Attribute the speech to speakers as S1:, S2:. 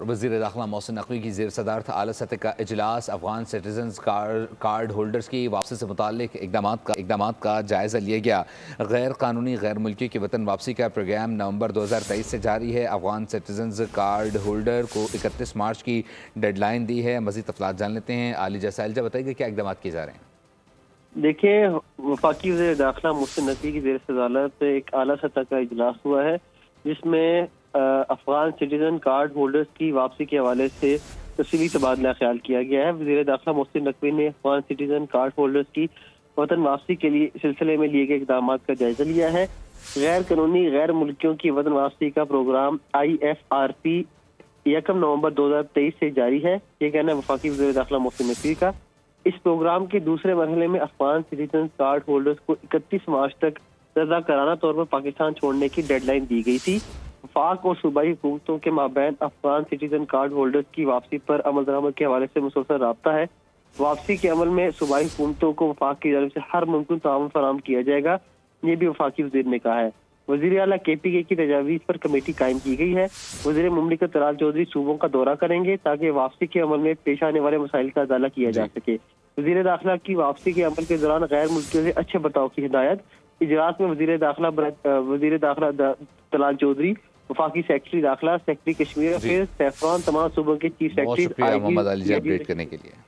S1: وزیر داخلہ محسن نقوی کی زیر صدارت اعلیٰ سطح کا اجلاس افغان سٹیزنز کارڈ ہولڈرز کی واپسی سے متعلق اقدامات کا جائزہ لیا گیا۔ غیر قانونی غیر ملکیوں کی وطن واپسی کا پروگرام نومبر 2023 سے جاری ہے۔ افغان سٹیزنز کارڈ ہولڈر کو 31 مارچ کی ڈیڈ لائن دی ہے۔ مزید تفصیلات جان لیتے ہیں عالیہ سائلجہ، بتائیے کیا اقدامات کیے جا رہے ہیں؟
S2: دیکھیں، وفاقی وزیر داخلہ محسن نقوی کی زیر صدارت ایک اعلیٰ سطح کا اجلاس ہوا ہے، جس میں افغان سٹیزن کارڈ ہولڈرز کی واپسی کے حوالے سے تفصیلی تبادلہ خیال کیا گیا ہے۔ وزیر داخلہ محسن نقوی نے افغان سٹیزن کارڈ ہولڈرز کی وطن واپسی کے لیے سلسلے میں لیے گئے اقدامات کا جائزہ لیا ہے۔ غیر قانونی غیر ملکیوں کی وطن واپسی کا پروگرام IFRP 1 نومبر 2023 سے جاری ہے، یہ کہنا ہے وفاقی وزیر داخلہ محسن نقوی کا۔ اس پروگرام کے دوسرے مرحلے میں افغان سٹیزن کارڈ ہولڈرز کو 31 مارچ تک رضاکارانہ طور پر پاکستان چھوڑنے کی ڈیڈ لائن دی گئی تھی۔ وفاق اور صوبائی حکومتوں کے مابین افغان سٹیزن کارڈ ہولڈرز کی واپسی پر عمل درآمد کے حوالے سے مسلسل رابطہ ہے۔ واپسی کے عمل میں صوبائی حکومتوں کو وفاق کی جانب سے ہر ممکن تعاون فراہم کیا جائے گا، یہ بھی وفاقی وزیر نے کہا ہے۔ وزیر اعلیٰ KPK کی تجاویز پر کمیٹی قائم کی گئی ہے۔ وزیر مملکت طلال چودھری صوبوں کا دورہ کریں گے تاکہ واپسی کے عمل میں پیش آنے والے مسائل کا ازالہ کیا جا سکے۔ وزیر داخلہ کی واپسی کے عمل کے دوران غیر ملکیوں سے اچھے برتاؤ کی ہدایت۔ اجلاس میں وزیر داخلہ طلال چودھری، وفاقی سیکرٹری داخلہ، سیکرٹری کشمیر افیئرز، سیفران، تمام صوبوں کے چیف سیکرٹری
S1: بہت شکریہ محمد علی جی اپڈیٹ کرنے کے لیے۔